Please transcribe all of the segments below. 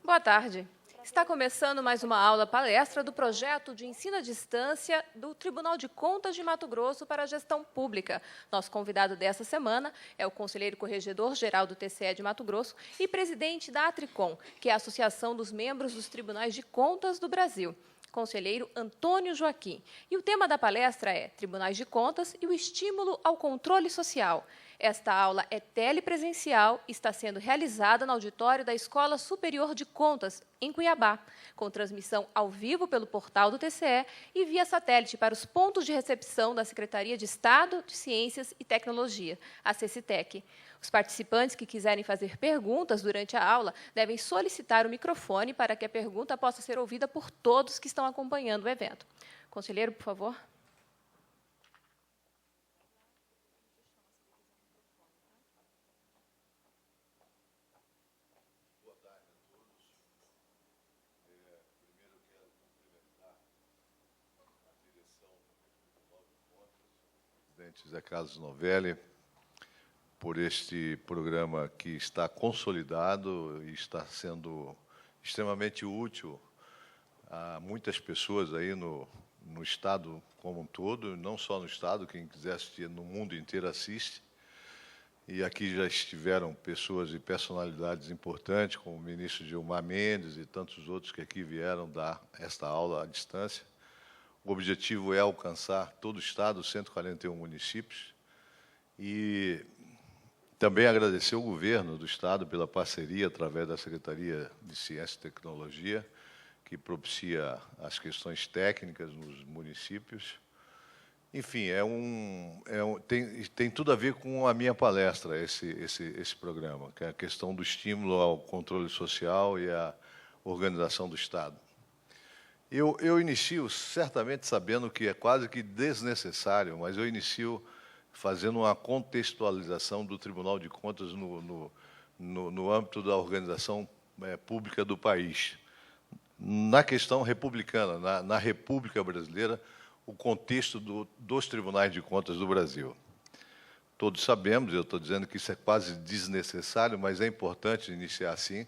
Boa tarde. Está começando mais uma aula-palestra do projeto de ensino à distância do Tribunal de Contas de Mato Grosso para a Gestão Pública. Nosso convidado dessa semana é o conselheiro corregedor-geral do TCE de Mato Grosso e presidente da Atricom, que é a Associação dos Membros dos Tribunais de Contas do Brasil, conselheiro Antônio Joaquim. E o tema da palestra é Tribunais de Contas e o estímulo ao controle social. Esta aula é telepresencial e está sendo realizada no auditório da Escola Superior de Contas, em Cuiabá, com transmissão ao vivo pelo portal do TCE e via satélite para os pontos de recepção da Secretaria de Estado de Ciências e Tecnologia, a CECITEC. Os participantes que quiserem fazer perguntas durante a aula devem solicitar o microfone para que a pergunta possa ser ouvida por todos que estão acompanhando o evento. Conselheiro, por favor. Zé Carlos Novelli, por este programa que está consolidado e está sendo extremamente útil a muitas pessoas aí no Estado como um todo, não só no Estado, quem quiser assistir no mundo inteiro assiste. E aqui já estiveram pessoas e personalidades importantes, como o ministro Gilmar Mendes e tantos outros que aqui vieram dar esta aula à distância. O objetivo é alcançar todo o Estado, 141 municípios, e também agradecer ao governo do Estado pela parceria através da Secretaria de Ciência e Tecnologia, que propicia as questões técnicas nos municípios. Enfim, tem tudo a ver com a minha palestra, esse programa, que é a questão do estímulo ao controle social e à organização do Estado. Eu inicio certamente sabendo que é quase que desnecessário, mas eu inicio fazendo uma contextualização do Tribunal de Contas no âmbito da organização pública do país. Na questão republicana, na República Brasileira, o contexto dos Tribunais de Contas do Brasil. Todos sabemos, eu estou dizendo que isso é quase desnecessário, mas é importante iniciar assim.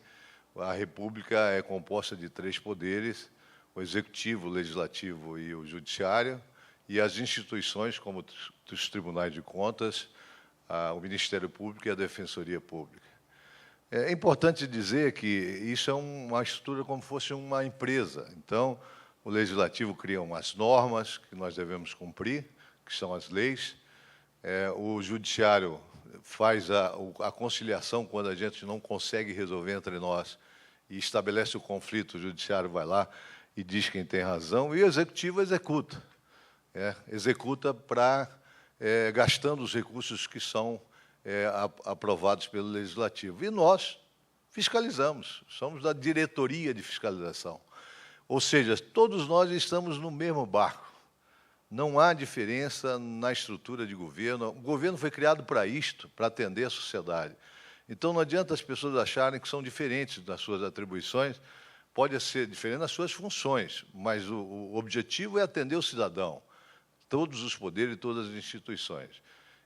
A República é composta de 3 poderes, o Executivo, o Legislativo e o Judiciário, e as instituições como os Tribunais de Contas, o Ministério Público e a Defensoria Pública. É importante dizer que isso é uma estrutura como se fosse uma empresa. Então, o Legislativo cria umas normas que nós devemos cumprir, que são as leis. O Judiciário faz a conciliação quando a gente não consegue resolver entre nós e estabelece o conflito, o Judiciário vai lá e diz quem tem razão, e o Executivo executa. Executa gastando os recursos que são aprovados pelo Legislativo. E nós fiscalizamos, somos da diretoria de fiscalização. Ou seja, todos nós estamos no mesmo barco. Não há diferença na estrutura de governo. O governo foi criado para isto, para atender a sociedade. Então, não adianta as pessoas acharem que são diferentes das suas atribuições. Pode ser diferente nas suas funções, mas o objetivo é atender o cidadão, todos os poderes e todas as instituições.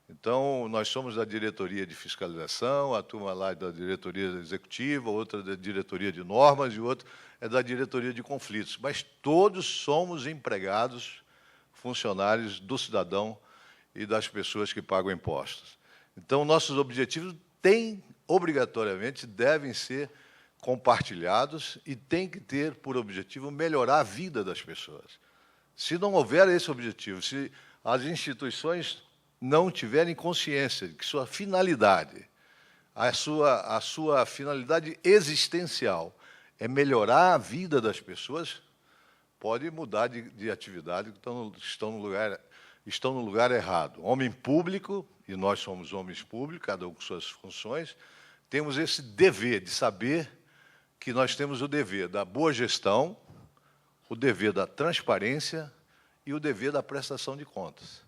Então, nós somos da diretoria de fiscalização, a turma lá é da diretoria executiva, outra da diretoria de normas e outra é da diretoria de conflitos. Mas todos somos empregados, funcionários do cidadão e das pessoas que pagam impostos. Então, nossos objetivos obrigatoriamente, devem ser compartilhados e tem que ter por objetivo melhorar a vida das pessoas. Se não houver esse objetivo, se as instituições não tiverem consciência de que sua finalidade, a sua finalidade existencial é melhorar a vida das pessoas, pode mudar de atividade, estão no lugar errado. Homem público, e nós somos homens públicos, cada um com suas funções, temos esse dever de saber que nós temos o dever da boa gestão, o dever da transparência e o dever da prestação de contas.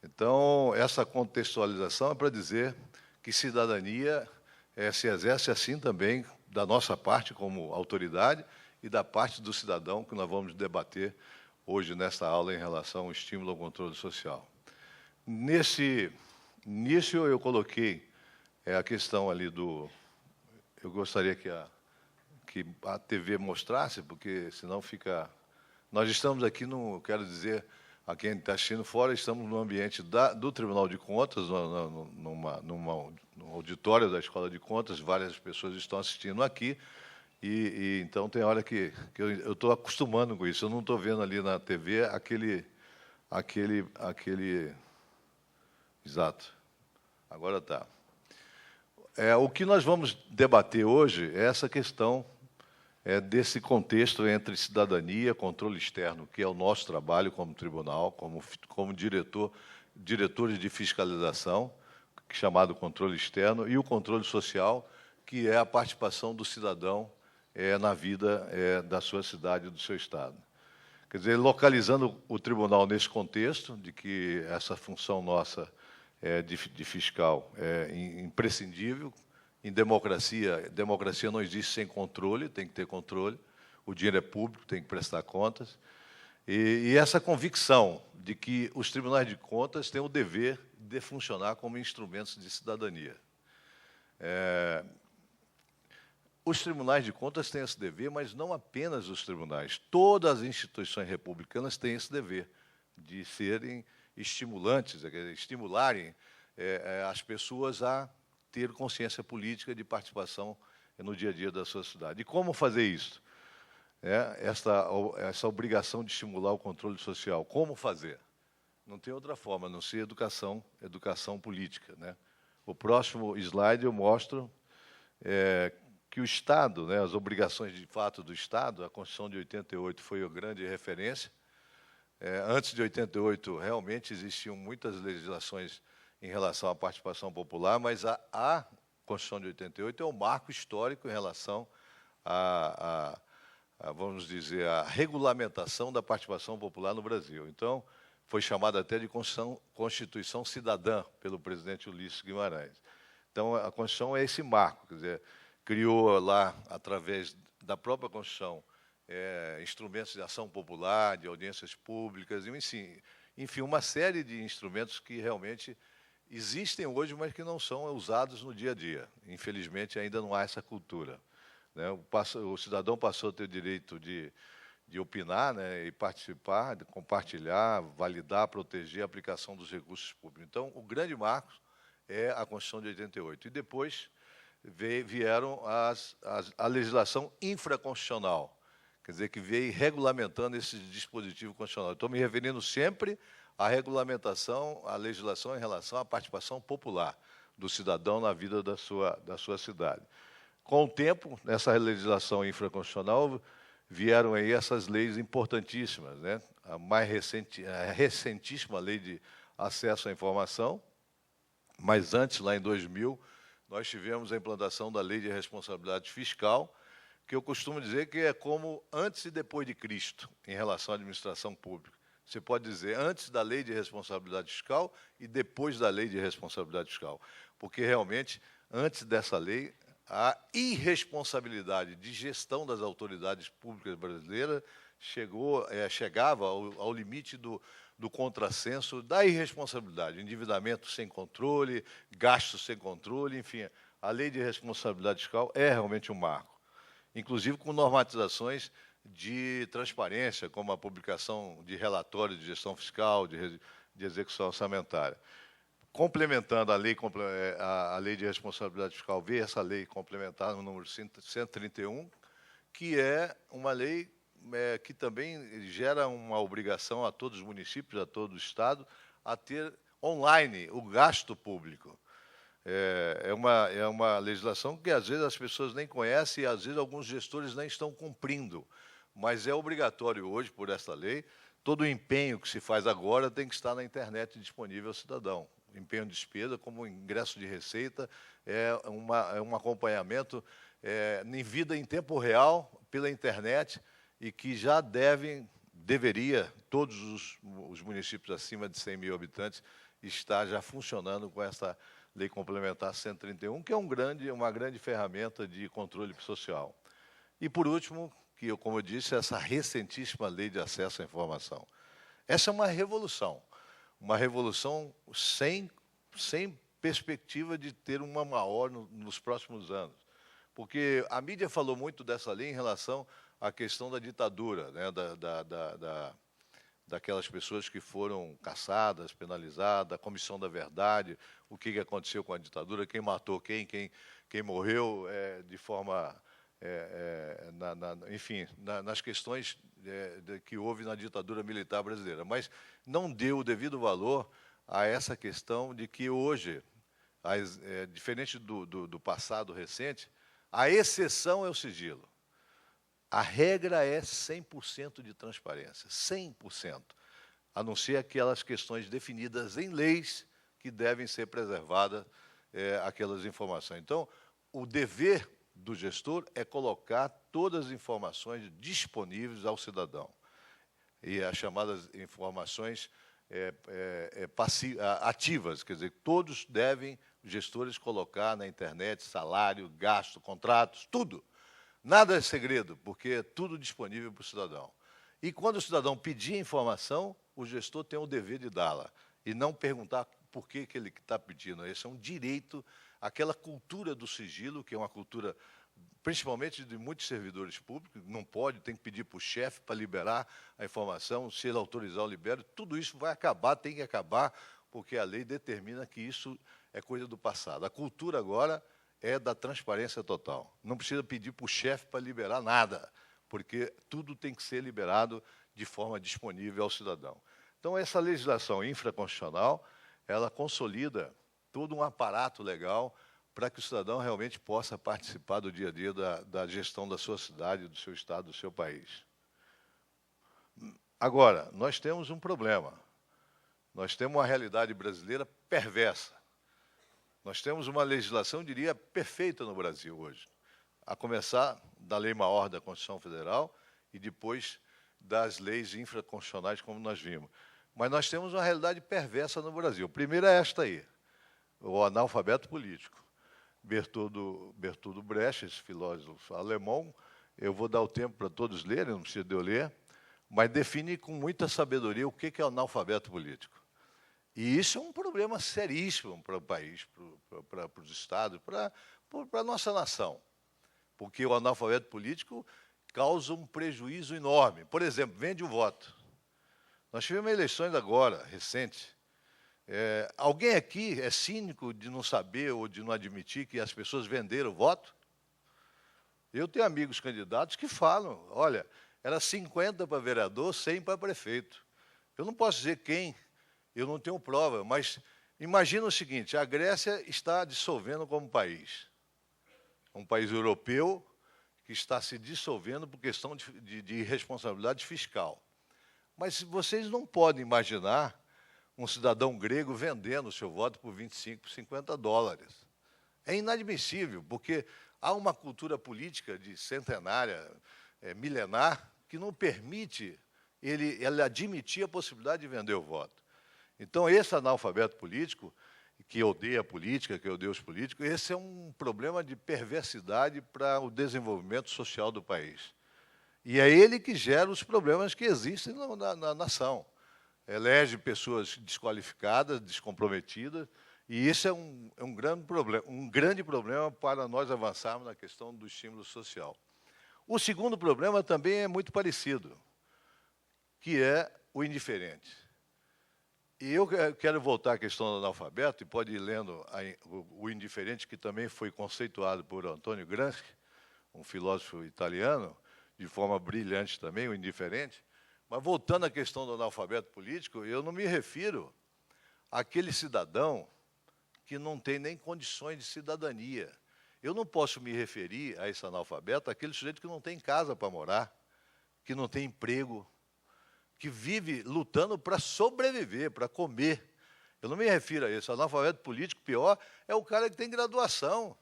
Então, essa contextualização é para dizer que cidadania se exerce assim também da nossa parte como autoridade e da parte do cidadão que nós vamos debater hoje nesta aula em relação ao estímulo ao controle social. Nesse início, eu coloquei a questão ali do... Eu gostaria que a TV mostrasse, porque senão fica... Nós estamos aqui, quero dizer, a quem está assistindo fora, estamos no ambiente do Tribunal de Contas, num auditório da Escola de Contas, várias pessoas estão assistindo aqui, e então tem hora que eu estou acostumando com isso, eu não estou vendo ali na TV aquele... Exato, agora está. O que nós vamos debater hoje é essa questão desse contexto entre cidadania, controle externo, que é o nosso trabalho como tribunal, como diretores de fiscalização, chamado controle externo, e o controle social, que é a participação do cidadão na vida da sua cidade e do seu Estado. Quer dizer, localizando o tribunal nesse contexto, de que essa função nossa de fiscal é imprescindível. Em democracia não existe sem controle, tem que ter controle. O dinheiro é público, tem que prestar contas. E essa convicção de que os tribunais de contas têm o dever de funcionar como instrumentos de cidadania. Os tribunais de contas têm esse dever, mas não apenas os tribunais. Todas as instituições republicanas têm esse dever de serem estimulantes, estimularem as pessoas a ter consciência política de participação no dia a dia da sociedade. E como fazer isso? Essa obrigação de estimular o controle social. Como fazer? Não tem outra forma, a não ser educação política, né? O próximo slide eu mostro que o Estado, as obrigações de fato do Estado, a Constituição de 88 foi a grande referência. Antes de 88, realmente existiam muitas legislações em relação à participação popular, mas a Constituição de 88 é um marco histórico em relação vamos dizer, a regulamentação da participação popular no Brasil. Então, foi chamada até de Constituição Cidadã pelo presidente Ulisses Guimarães. Então, a Constituição é esse marco, quer dizer, criou lá, através da própria Constituição, instrumentos de ação popular, de audiências públicas, enfim, uma série de instrumentos que realmente existem hoje, mas que não são usados no dia a dia. Infelizmente, ainda não há essa cultura, né? O cidadão passou a ter o direito de opinar, né, e participar, de compartilhar, validar, proteger a aplicação dos recursos públicos. Então, o grande marco é a Constituição de 88. E depois vieram a legislação infraconstitucional, quer dizer, que veio regulamentando esse dispositivo constitucional. Estou me referindo sempre à regulamentação, à legislação em relação à participação popular do cidadão na vida da sua cidade. Com o tempo, nessa legislação infraconstitucional, vieram aí essas leis importantíssimas, né? A recentíssima lei de acesso à informação, mas antes, lá em 2000, nós tivemos a implantação da lei de responsabilidade fiscal, que eu costumo dizer que é como antes e depois de Cristo, em relação à administração pública. Você pode dizer antes da lei de responsabilidade fiscal e depois da lei de responsabilidade fiscal, porque realmente, antes dessa lei, a irresponsabilidade de gestão das autoridades públicas brasileiras chegava ao limite do contrassenso, da irresponsabilidade, endividamento sem controle, gastos sem controle, enfim, a lei de responsabilidade fiscal é realmente um marco, inclusive com normatizações de transparência, como a publicação de relatórios de gestão fiscal, de execução orçamentária. Complementando a lei de responsabilidade fiscal, veio essa lei complementar no número 131, que é uma lei que também gera uma obrigação a todos os municípios, a todo o Estado, a ter online o gasto público. É uma legislação que, às vezes, as pessoas nem conhecem e, às vezes, alguns gestores nem estão cumprindo. Mas é obrigatório hoje, por essa lei, todo o empenho que se faz agora tem que estar na internet disponível ao cidadão. O empenho de despesa, como ingresso de receita, um acompanhamento em vida em tempo real, pela internet, e que já deveria, todos os municípios acima de 100 mil habitantes, estar já funcionando com essa Lei Complementar 131, que é uma grande ferramenta de controle social. E, por último, que, como eu disse, essa recentíssima lei de acesso à informação. Essa é uma revolução sem perspectiva de ter uma maior nos próximos anos. Porque a mídia falou muito dessa lei em relação à questão da ditadura, né, daquelas pessoas que foram caçadas, penalizadas, a comissão da verdade, o que aconteceu com a ditadura, quem matou quem morreu de forma, enfim, nas questões que houve na ditadura militar brasileira. Mas não deu o devido valor a essa questão de que hoje, diferente do passado recente, a exceção é o sigilo. A regra é 100% de transparência, 100%, a não ser aquelas questões definidas em leis que devem ser preservadas, aquelas informações. Então, o dever do gestor é colocar todas as informações disponíveis ao cidadão. E as chamadas informações ativas, quer dizer, todos devem, os gestores, colocar na internet salário, gasto, contratos, tudo. Nada é segredo, porque é tudo disponível para o cidadão. E quando o cidadão pedir informação, o gestor tem o dever de dá-la, e não perguntar por que ele está pedindo. Esse é um direito, aquela cultura do sigilo, que é uma cultura, principalmente de muitos servidores públicos, não pode, tem que pedir para o chefe para liberar a informação, se ele autorizar, eu libero. Tudo isso vai acabar, tem que acabar, porque a lei determina que isso é coisa do passado. A cultura agora é da transparência total. Não precisa pedir para o chefe para liberar nada, porque tudo tem que ser liberado de forma disponível ao cidadão. Então, essa legislação infraconstitucional, ela consolida todo um aparato legal para que o cidadão realmente possa participar do dia a dia da gestão da sua cidade, do seu estado, do seu país. Agora, nós temos um problema. Nós temos uma realidade brasileira perversa. Nós temos uma legislação, eu diria, perfeita no Brasil hoje, a começar da lei maior da Constituição Federal e depois das leis infraconstitucionais, como nós vimos. Mas nós temos uma realidade perversa no Brasil. Primeiro é esta aí, o analfabeto político. Bertoldo Brecht, esse filósofo alemão, eu vou dar o tempo para todos lerem, não precisa de eu ler, mas define com muita sabedoria o que é o analfabeto político. E isso é um problema seríssimo para o país, para os estados, para a nossa nação. Porque o analfabeto político causa um prejuízo enorme. Por exemplo, vende o voto. Nós tivemos eleições agora, recentes. Alguém aqui é cínico de não saber ou de não admitir que as pessoas venderam o voto? Eu tenho amigos candidatos que falam, olha, era 50 para vereador, 100 para prefeito. Eu não posso dizer quem, eu não tenho prova, mas imagina o seguinte, a Grécia está dissolvendo como país. Um país europeu que está se dissolvendo por questão de irresponsabilidade fiscal. Mas vocês não podem imaginar um cidadão grego vendendo o seu voto por 25, 50 dólares. É inadmissível, porque há uma cultura política de centenária, milenar, que não permite ele admitir a possibilidade de vender o voto. Então, esse analfabeto político, que odeia a política, que odeia os políticos, esse é um problema de perversidade para o desenvolvimento social do país. E é ele que gera os problemas que existem na nação. Elege pessoas desqualificadas, descomprometidas, e isso é um grande problema para nós avançarmos na questão do estímulo social. O segundo problema também é muito parecido, que é o indiferente. E eu quero voltar à questão do analfabeto, e pode ir lendo o indiferente, que também foi conceituado por Antonio Gramsci, um filósofo italiano, de forma brilhante também, o indiferente. Mas, voltando à questão do analfabeto político, eu não me refiro àquele cidadão que não tem nem condições de cidadania. Eu não posso me referir a esse analfabeto, àquele sujeito que não tem casa para morar, que não tem emprego, que vive lutando para sobreviver, para comer. Eu não me refiro a isso. O analfabeto político, pior, é o cara que tem graduação.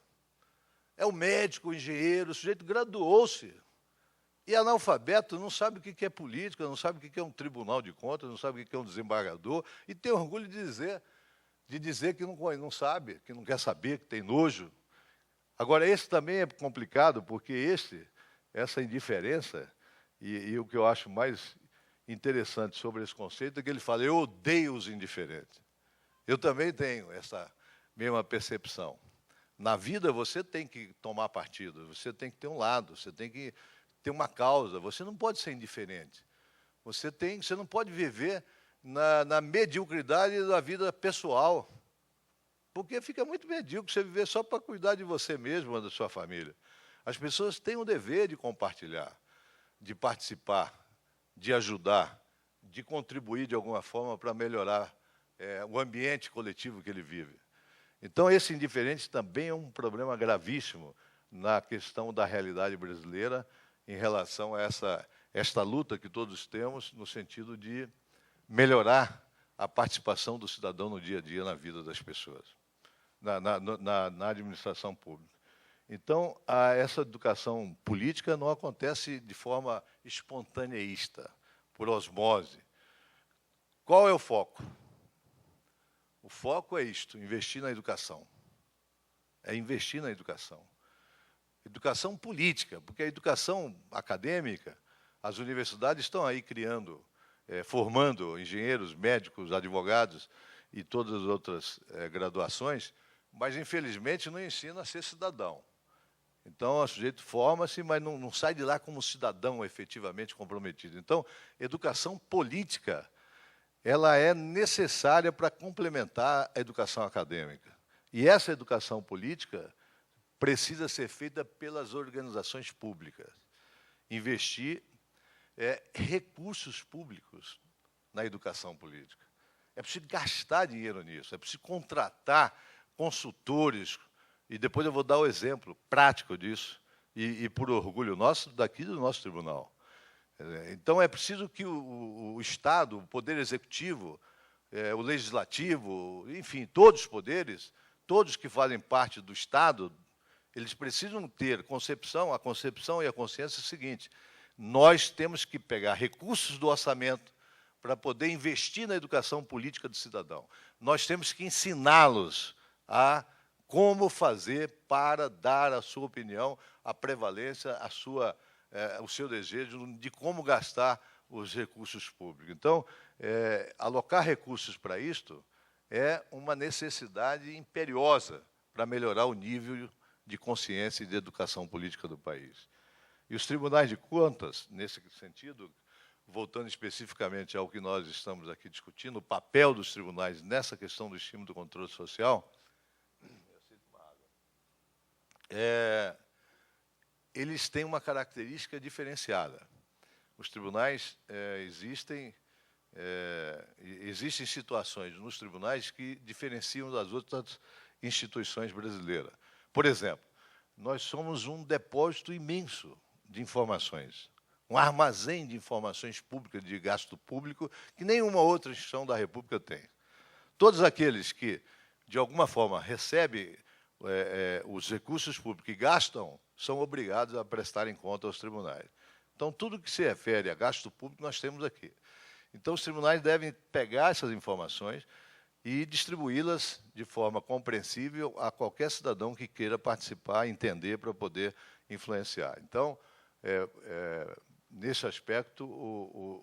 É o médico, o engenheiro, o sujeito graduou-se. E analfabeto não sabe o que é política, não sabe o que é um tribunal de contas, não sabe o que é um desembargador, e tem orgulho de dizer que não sabe, que não quer saber, que tem nojo. Agora, esse também é complicado, porque esse essa indiferença, e o que eu acho mais interessante sobre esse conceito é que ele fala, eu odeio os indiferentes. Eu também tenho essa mesma percepção. Na vida, você tem que tomar partido, você tem que ter um lado, você tem que ter uma causa, você não pode ser indiferente. Você não pode viver na mediocridade da vida pessoal, porque fica muito medíocre você viver só para cuidar de você mesmo ou da sua família. As pessoas têm o dever de compartilhar, de participar, de ajudar, de contribuir de alguma forma para melhorar o ambiente coletivo que ele vive. Então, esse indiferente também é um problema gravíssimo na questão da realidade brasileira em relação a esta luta que todos temos no sentido de melhorar a participação do cidadão no dia a dia na vida das pessoas, na administração pública. Então, essa educação política não acontece de forma espontaneísta, por osmose. Qual é o foco? O foco é isto, investir na educação. É investir na educação. Educação política, porque a educação acadêmica, as universidades estão aí criando, formando engenheiros, médicos, advogados e todas as outras graduações, mas, infelizmente, não ensina a ser cidadão. Então, o sujeito forma-se, mas não sai de lá como cidadão efetivamente comprometido. Então, educação política, ela é necessária para complementar a educação acadêmica. E essa educação política precisa ser feita pelas organizações públicas. Investir recursos públicos na educação política. É preciso gastar dinheiro nisso, é preciso contratar consultores, e depois eu vou dar o exemplo prático disso, e por orgulho nosso, daqui do nosso tribunal. Então, é preciso que o Estado, o Poder Executivo, o Legislativo, enfim, todos os poderes, todos que fazem parte do Estado, eles precisam ter concepção, a concepção e a consciência é o seguinte, nós temos que pegar recursos do orçamento para poder investir na educação política do cidadão. Nós temos que ensiná-los a como fazer para dar a sua opinião, a prevalência, o seu desejo de como gastar os recursos públicos. Então, alocar recursos para isto é uma necessidade imperiosa para melhorar o nível de consciência e de educação política do país. E os tribunais de contas, nesse sentido, voltando especificamente ao que nós estamos aqui discutindo, o papel dos tribunais nessa questão do estímulo do controle social, eles têm uma característica diferenciada. Os tribunais existem situações nos tribunais que diferenciam das outras instituições brasileiras. Por exemplo, nós somos um depósito imenso de informações, um armazém de informações públicas, de gasto público, que nenhuma outra instituição da República tem. Todos aqueles que, de alguma forma, recebem os recursos públicos e gastam, são obrigados a prestarem conta aos tribunais. Então, tudo que se refere a gasto público, nós temos aqui. Então, os tribunais devem pegar essas informações e distribuí-las de forma compreensível a qualquer cidadão que queira participar, entender, para poder influenciar. Então, nesse aspecto,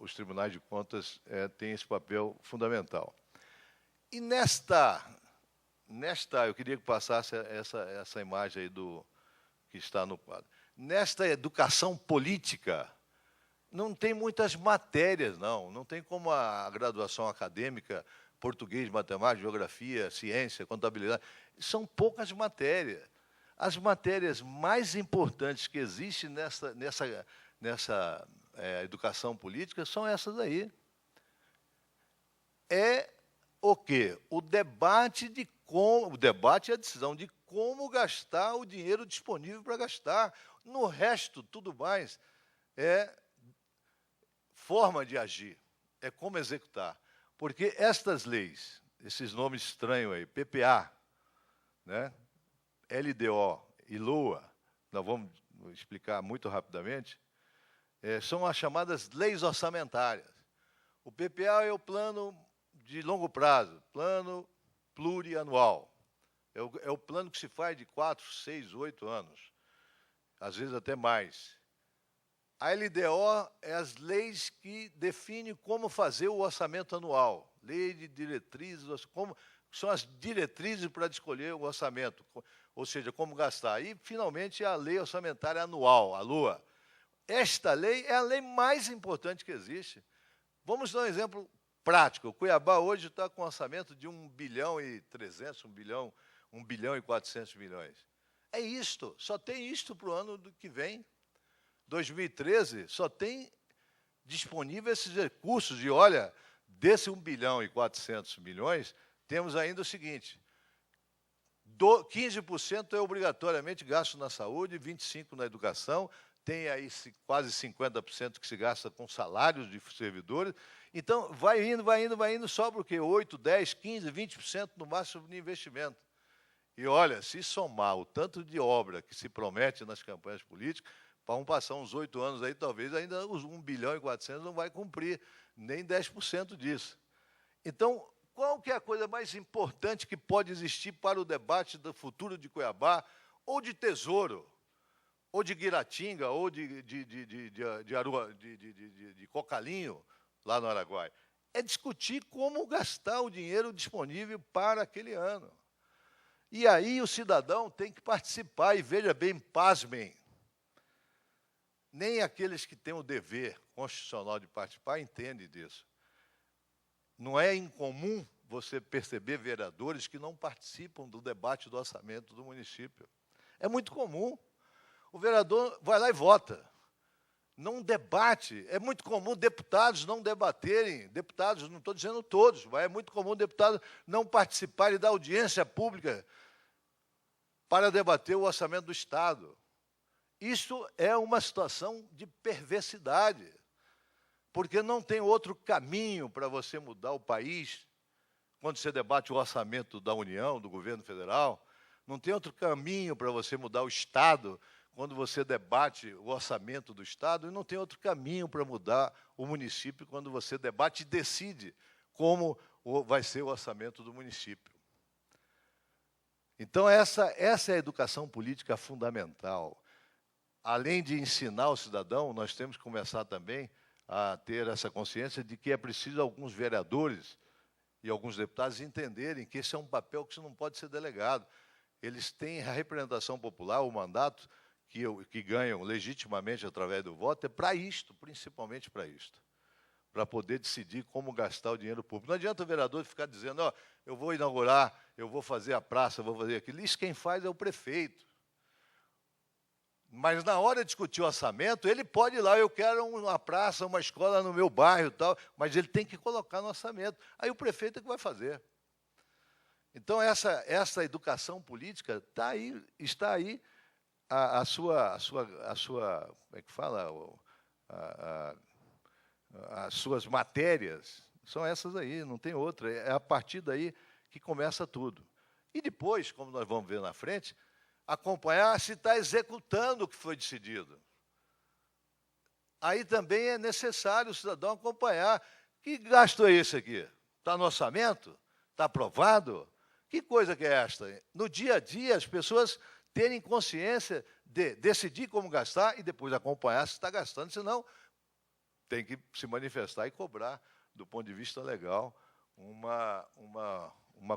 os tribunais de contas têm esse papel fundamental. E eu queria que passasse essa imagem aí que está no quadro. Nesta educação política, não tem muitas matérias, não tem como a graduação acadêmica, português, matemática, geografia, ciência, contabilidade, são poucas matérias. As matérias mais importantes que existem nessa educação política são essas aí. É o quê? O debate e a decisão de como gastar o dinheiro disponível para gastar. No resto, tudo mais é forma de agir, é como executar. Porque estas leis, esses nomes estranhos aí, PPA, né, LDO e LOA, nós vamos explicar muito rapidamente, são as chamadas leis orçamentárias. O PPA é o plano de longo prazo, plano plurianual. É o plano que se faz de 4, 6, 8 anos, às vezes até mais. A LDO é as leis que definem como fazer o orçamento anual. Lei de diretrizes, como são as diretrizes para escolher o orçamento, ou seja, como gastar. E, finalmente, a lei orçamentária anual, a LOA. Esta lei é a lei mais importante que existe. Vamos dar um exemplo prático. O Cuiabá hoje está com um orçamento de 1 bilhão e 300, 1 bilhão e 400 milhões. É isto, só tem isto para o ano que vem. 2013 só tem disponível esses recursos. E, olha, desse 1 bilhão e 400 milhões, temos ainda o seguinte, 15% é obrigatoriamente gasto na saúde, 25% na educação, tem aí quase 50% que se gasta com salários de servidores. Então, vai indo, sobra o quê? 8, 10, 15, 20% no máximo de investimento. E, olha, se somar o tanto de obra que se promete nas campanhas políticas, vão passar uns 8 anos aí, talvez ainda os 1 bilhão e 400 não vai cumprir nem 10% disso. Então, qual que é a coisa mais importante que pode existir para o debate do futuro de Cuiabá, ou de Tesouro, ou de Guiratinga, ou de Cocalinho, lá no Araguaia? É discutir como gastar o dinheiro disponível para aquele ano. E aí o cidadão tem que participar, e veja bem, pasmem, nem aqueles que têm o dever constitucional de participar entendem disso. Não é incomum você perceber vereadores que não participam do debate do orçamento do município. É muito comum. O vereador vai lá e vota. Não debate. É muito comum deputados não debaterem. Deputados, não estou dizendo todos, mas é muito comum deputados não participarem da audiência pública para debater o orçamento do Estado. Isso é uma situação de perversidade, porque não tem outro caminho para você mudar o país quando você debate o orçamento da União, do governo federal. Não tem outro caminho para você mudar o Estado quando você debate o orçamento do Estado, e não tem outro caminho para mudar o município quando você debate e decide como vai ser o orçamento do município. Então, essa é a educação política fundamental. Além de ensinar o cidadão, nós temos que começar também a ter essa consciência de que é preciso alguns vereadores e alguns deputados entenderem que esse é um papel que não pode ser delegado. Eles têm a representação popular, o mandato que ganham legitimamente através do voto, é para isto, principalmente para isto, para poder decidir como gastar o dinheiro público. Não adianta o vereador ficar dizendo, ó, eu vou inaugurar, eu vou fazer a praça, eu vou fazer aquilo. Isso quem faz é o prefeito. Mas, na hora de discutir o orçamento, ele pode ir lá, eu quero uma praça, uma escola no meu bairro, tal, mas ele tem que colocar no orçamento. Aí o prefeito é que vai fazer. Então, essa educação política está aí a sua, como é que fala? As suas matérias, são essas aí, não tem outra. É a partir daí que começa tudo. E depois, como nós vamos ver na frente, acompanhar se está executando o que foi decidido. Aí também é necessário o cidadão acompanhar. Que gasto é esse aqui? Está no orçamento? Está aprovado? Que coisa que é esta? No dia a dia, as pessoas terem consciência de decidir como gastar e depois acompanhar se está gastando, senão tem que se manifestar e cobrar, do ponto de vista legal, um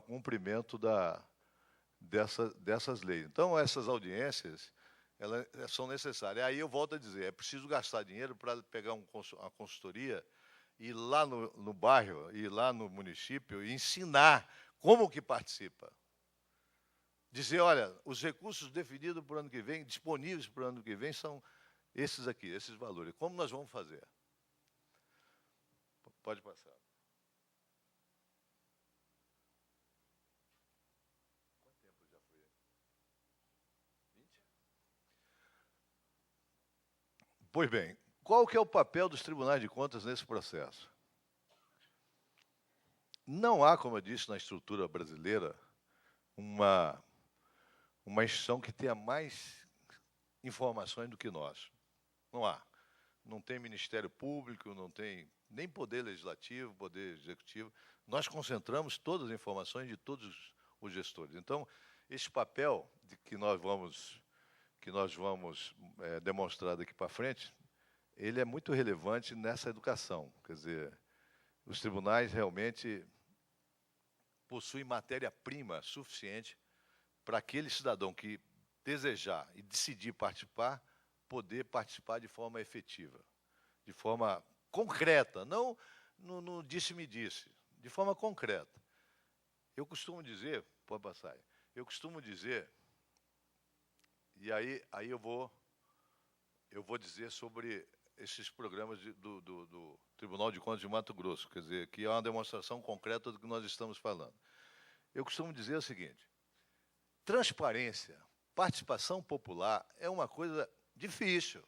cumprimento dessas leis. Então, essas audiências, elas são necessárias. Aí eu volto a dizer, é preciso gastar dinheiro para pegar uma consultoria, ir lá no bairro, ir lá no município e ensinar como que participa. Dizer, olha, os recursos definidos para o ano que vem, disponíveis para o ano que vem, são esses aqui, esses valores. Como nós vamos fazer? Pode passar. Quanto tempo já foi? 20? Pois bem, qual que é o papel dos tribunais de contas nesse processo? Não há, como eu disse, na estrutura brasileira, uma instituição que tenha mais informações do que nós. Não há. Não tem Ministério Público, não tem nem Poder Legislativo, Poder Executivo. Nós concentramos todas as informações de todos os gestores. Então, esse papel que nós vamos demonstrar daqui para frente ele é muito relevante nessa educação. Quer dizer, os tribunais realmente possuem matéria-prima suficiente para aquele cidadão que desejar e decidir participar, poder participar de forma efetiva, de forma concreta, não no disse-me-disse, de forma concreta. Eu costumo dizer, pode passar aí, eu costumo dizer, e aí eu vou dizer sobre esses programas do Tribunal de Contas de Mato Grosso, quer dizer, que é uma demonstração concreta do que nós estamos falando. Eu costumo dizer o seguinte: transparência, participação popular é uma coisa difícil.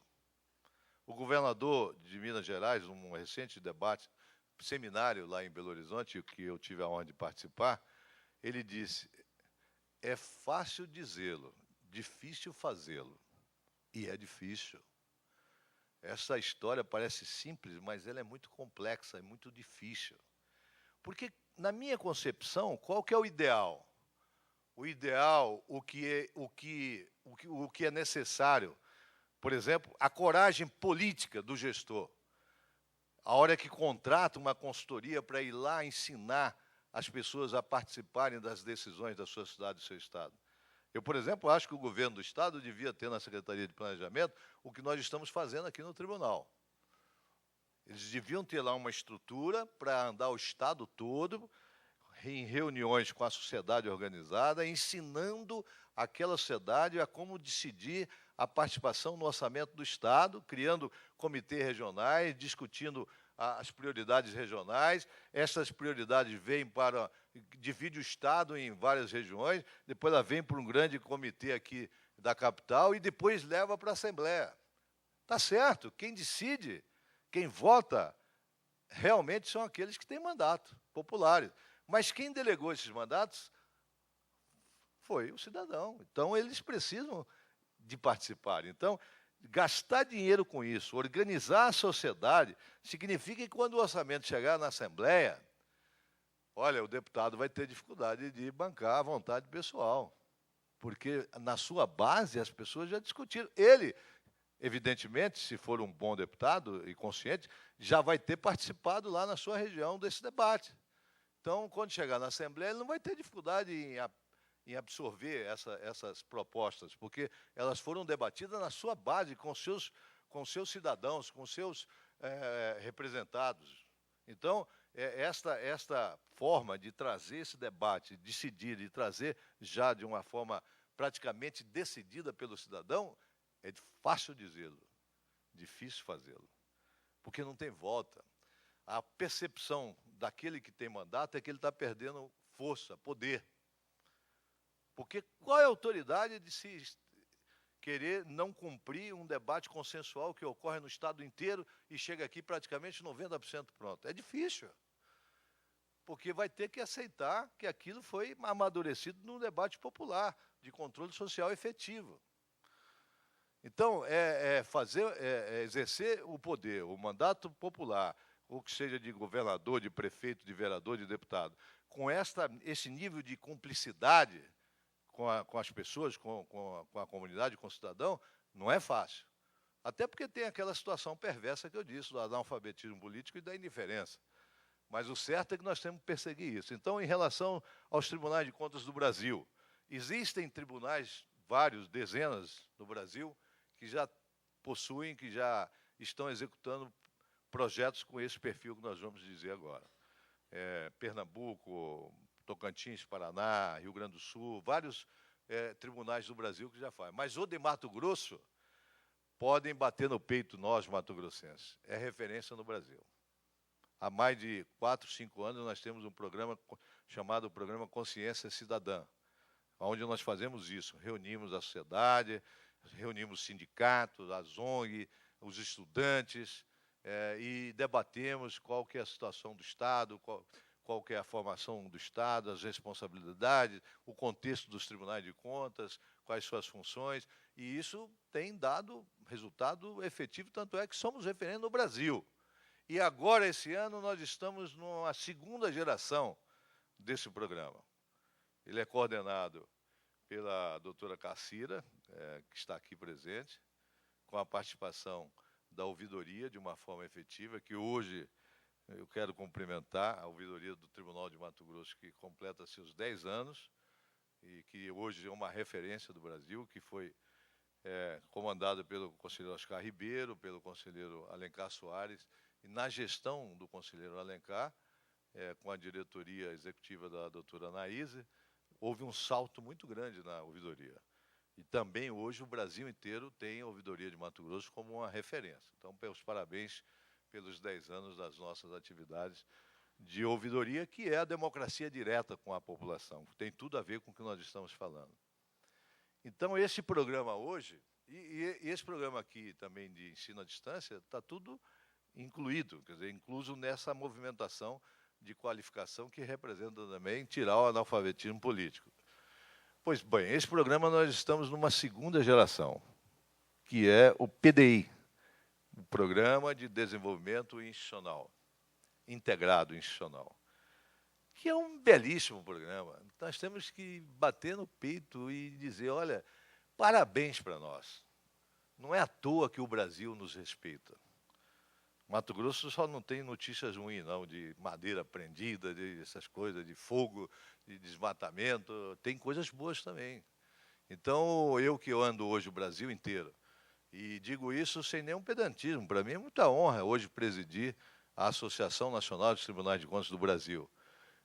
O governador de Minas Gerais, num recente debate, seminário lá em Belo Horizonte, que eu tive a honra de participar, ele disse: é fácil dizê-lo, difícil fazê-lo. E é difícil. Essa história parece simples, mas ela é muito complexa, é muito difícil. Porque, na minha concepção, qual que é o ideal? O ideal, o que é necessário, por exemplo, a coragem política do gestor. A hora que contrata uma consultoria para ir lá ensinar as pessoas a participarem das decisões da sua cidade e do seu estado. Eu, por exemplo, acho que o governo do estado devia ter na Secretaria de Planejamento o que nós estamos fazendo aqui no tribunal. Eles deviam ter lá uma estrutura para andar o estado todo, em reuniões com a sociedade organizada, ensinando aquela sociedade a como decidir a participação no orçamento do Estado, criando comitês regionais, discutindo as prioridades regionais. Essas prioridades divide o Estado em várias regiões, depois ela vem para um grande comitê aqui da capital e depois leva para a Assembleia. Está certo, quem decide, quem vota, realmente são aqueles que têm mandato, populares. Mas quem delegou esses mandatos foi o cidadão. Então, eles precisam de participar. Então, gastar dinheiro com isso, organizar a sociedade, significa que quando o orçamento chegar na Assembleia, olha, o deputado vai ter dificuldade de bancar a vontade pessoal. Porque, na sua base, as pessoas já discutiram. Ele, evidentemente, se for um bom deputado e consciente, já vai ter participado lá na sua região desse debate. Então, quando chegar na Assembleia, ele não vai ter dificuldade em absorver essas propostas, porque elas foram debatidas na sua base, com seus cidadãos, com seus representados. Então, esta forma de trazer esse debate, decidir e trazer já de uma forma praticamente decidida pelo cidadão, é fácil dizê-lo, difícil fazê-lo, porque não tem volta. A percepção daquele que tem mandato é que ele está perdendo força, poder. Porque qual é a autoridade de se querer não cumprir um debate consensual que ocorre no Estado inteiro e chega aqui praticamente 90% pronto? É difícil, porque vai ter que aceitar que aquilo foi amadurecido num debate popular, de controle social efetivo. Então, exercer o poder, o mandato popular, ou que seja de governador, de prefeito, de vereador, de deputado, com esse nível de cumplicidade com as pessoas, com a comunidade, com o cidadão, não é fácil. Até porque tem aquela situação perversa que eu disse, do analfabetismo político e da indiferença. Mas o certo é que nós temos que perseguir isso. Então, em relação aos tribunais de contas do Brasil, existem tribunais, vários, dezenas no Brasil, que já possuem, que já estão executando projetos com esse perfil que nós vamos dizer agora. Pernambuco, Tocantins, Paraná, Rio Grande do Sul, vários tribunais do Brasil que já fazem. Mas o de Mato Grosso, podem bater no peito nós, mato-grossenses. É referência no Brasil. Há mais de 4, 5 anos, nós temos um programa chamado Programa Consciência Cidadã, onde nós fazemos isso, reunimos a sociedade, reunimos os sindicatos, as ONG, os estudantes, e debatemos qual que é a situação do Estado, qual que é a formação do Estado, as responsabilidades, o contexto dos tribunais de contas, quais suas funções, e isso tem dado resultado efetivo, tanto é que somos referência no Brasil. E agora, esse ano, nós estamos numa segunda geração desse programa. Ele é coordenado pela doutora Cacira, que está aqui presente, com a participação da ouvidoria de uma forma efetiva, que hoje eu quero cumprimentar a ouvidoria do Tribunal de Mato Grosso, que completa seus 10 anos, e que hoje é uma referência do Brasil, que foi comandada pelo conselheiro Oscar Ribeiro, pelo conselheiro Alencar Soares, e na gestão do conselheiro Alencar, com a diretoria executiva da doutora Anaíse, houve um salto muito grande na ouvidoria. E também hoje o Brasil inteiro tem a ouvidoria de Mato Grosso como uma referência. Então, os parabéns pelos 10 anos das nossas atividades de ouvidoria, que é a democracia direta com a população. Tem tudo a ver com o que nós estamos falando. Então, esse programa hoje, e esse programa aqui também de ensino à distância, está tudo incluído, quer dizer, incluso nessa movimentação de qualificação que representa também tirar o analfabetismo político. Pois bem, esse programa nós estamos numa segunda geração, que é o PDI, o Programa de Desenvolvimento Institucional, Integrado Institucional, que é um belíssimo programa. Nós temos que bater no peito e dizer, olha, parabéns para nós. Não é à toa que o Brasil nos respeita. Mato Grosso só não tem notícias ruins, não, de madeira prendida, de essas coisas, de fogo, de desmatamento. Tem coisas boas também. Então, eu que ando hoje o Brasil inteiro, e digo isso sem nenhum pedantismo, para mim é muita honra hoje presidir a Associação Nacional dos Tribunais de Contas do Brasil.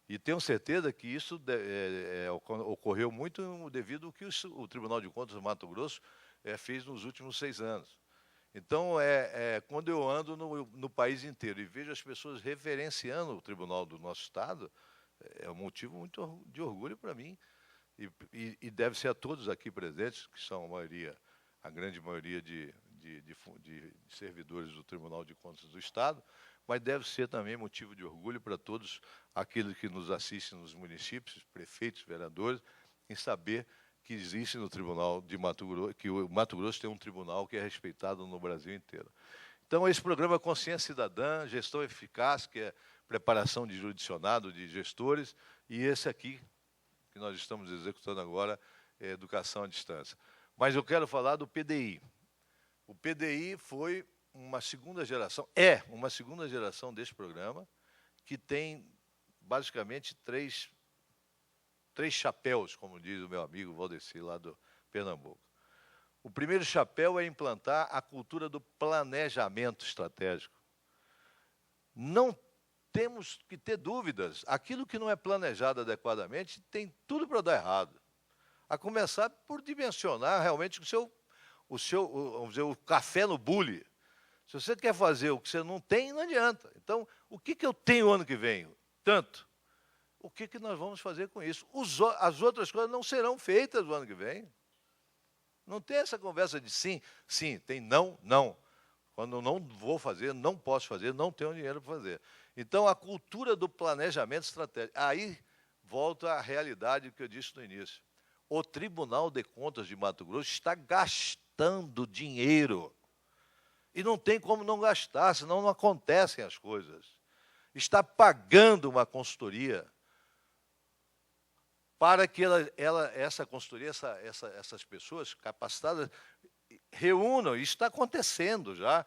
E tenho certeza que isso ocorreu muito devido ao que o Tribunal de Contas do Mato Grosso fez nos últimos 6 anos. Então, quando eu ando no país inteiro e vejo as pessoas referenciando o tribunal do nosso Estado, é um motivo muito de orgulho para mim. E deve ser a todos aqui presentes, que são a grande maioria de servidores do Tribunal de Contas do Estado, mas deve ser também motivo de orgulho para todos aqueles que nos assistem nos municípios, prefeitos, vereadores, em saber que existe no Tribunal de Mato Grosso, que o Mato Grosso tem um tribunal que é respeitado no Brasil inteiro. Então, esse programa Consciência Cidadã, Gestão Eficaz, que é preparação de jurisdicionado, de gestores, e esse aqui, que nós estamos executando agora, é Educação à Distância. Mas eu quero falar do PDI. O PDI foi uma segunda geração, uma segunda geração desse programa, que tem, basicamente, três chapéus, como diz o meu amigo Valdeci, lá do Pernambuco. O primeiro chapéu é implantar a cultura do planejamento estratégico. Não temos que ter dúvidas. Aquilo que não é planejado adequadamente tem tudo para dar errado. A começar por dimensionar realmente vamos dizer, o café no bule. Se você quer fazer o que você não tem, não adianta. Então, o que eu tenho ano que vem? Tanto. O que nós vamos fazer com isso? As outras coisas não serão feitas no ano que vem. Não tem essa conversa de sim, sim, tem não, não. Quando eu não vou fazer, não posso fazer, não tenho dinheiro para fazer. Então, a cultura do planejamento estratégico. Aí volta à realidade que eu disse no início. O Tribunal de Contas de Mato Grosso está gastando dinheiro. E não tem como não gastar, senão não acontecem as coisas. Está pagando uma consultoria para que essa consultoria, essas pessoas capacitadas, reúnam. Isso está acontecendo já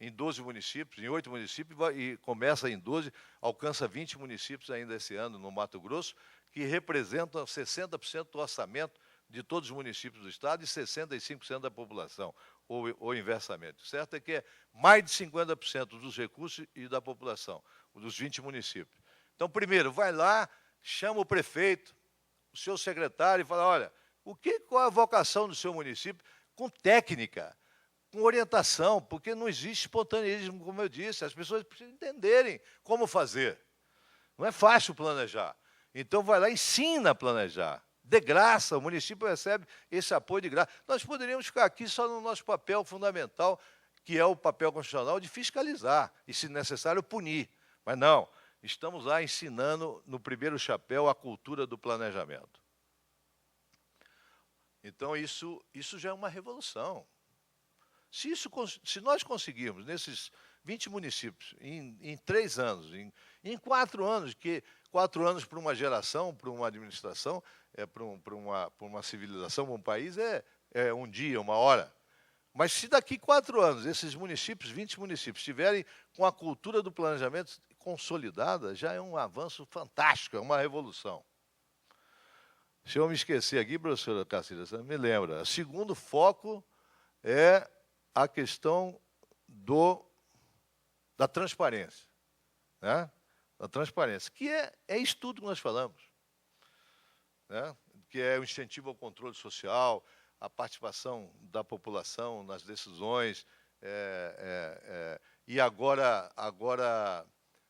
em 12 municípios, em 8 municípios, e começa em 12, alcança 20 municípios ainda esse ano no Mato Grosso, que representam 60% do orçamento de todos os municípios do Estado e 65% da população, ou inversamente. O certo é que é mais de 50% dos recursos e da população, dos 20 municípios. Então, primeiro, vai lá, chama o prefeito, o seu secretário, e fala, olha, qual é a vocação do seu município? Com técnica, com orientação, porque não existe espontaneismo, como eu disse, as pessoas precisam entenderem como fazer. Não é fácil planejar. Então, vai lá e ensina a planejar. De graça, o município recebe esse apoio de graça. Nós poderíamos ficar aqui só no nosso papel fundamental, que é o papel constitucional de fiscalizar e, se necessário, punir. Mas não, estamos lá ensinando, no primeiro chapéu, a cultura do planejamento. Então, isso já é uma revolução. Se nós conseguirmos, nesses 20 municípios, em 3 anos, em 4 anos, que 4 anos para uma geração, para uma administração, para uma civilização, para um país, é um dia, uma hora. Mas se daqui 4 anos esses municípios, 20 municípios, estiverem com a cultura do planejamento consolidada, já é um avanço fantástico, é uma revolução. Se eu me esquecer aqui, professora Cacilda, você me lembra. O segundo foco é a questão da transparência. Né? Da transparência, que é isso tudo que nós falamos. Né? Que é o incentivo ao controle social, a participação da população nas decisões, e agora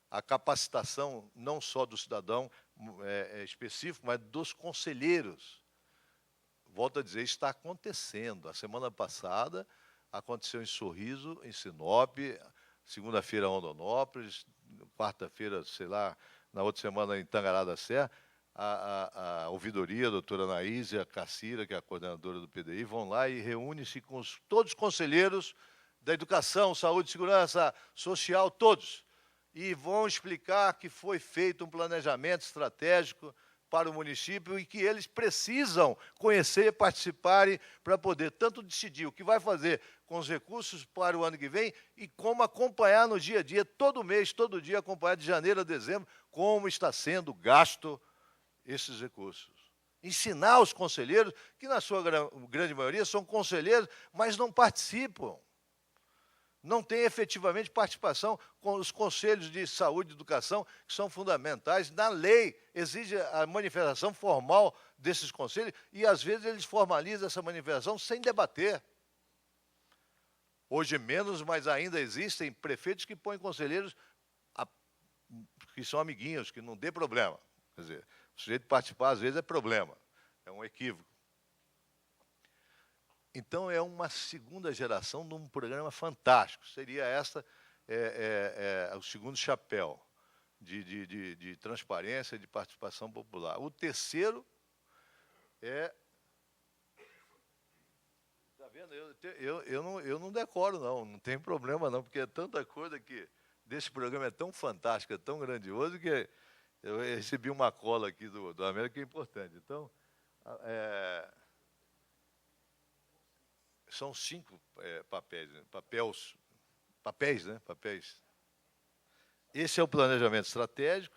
a capacitação não só do cidadão específico, mas dos conselheiros. Volto a dizer, está acontecendo. A semana passada aconteceu em Sorriso, em Sinop, segunda-feira em Rondonópolis, quarta-feira, sei lá, na outra semana em Tangará da Serra. A ouvidoria, a doutora Anaís e a Cacira, que é a coordenadora do PDI, vão lá e reúnem-se com todos os conselheiros da educação, saúde, segurança social, todos, e vão explicar que foi feito um planejamento estratégico para o município e que eles precisam conhecer, participarem, para poder tanto decidir o que vai fazer com os recursos para o ano que vem e como acompanhar no dia a dia, todo mês, todo dia, acompanhar de janeiro a dezembro, como está sendo gasto esses recursos. Ensinar os conselheiros, que na sua grande maioria são conselheiros, mas não participam. Não tem efetivamente participação com os conselhos de saúde e educação, que são fundamentais. Na lei, exige a manifestação formal desses conselhos e, às vezes, eles formalizam essa manifestação sem debater. Hoje menos, mas ainda existem prefeitos que põem conselheiros que são amiguinhos, que não dê problema. Quer dizer, o sujeito participar, às vezes, é problema, é um equívoco. Então, é uma segunda geração de um programa fantástico. Seria esta o segundo chapéu de transparência e de participação popular. O terceiro é... Está vendo? Eu não decoro, não tem problema, não, porque é tanta coisa que desse programa é tão fantástico, é tão grandioso, que eu recebi uma cola aqui do América, que é importante. Então, são 5 papéis, né? Papéis. Esse é o planejamento estratégico,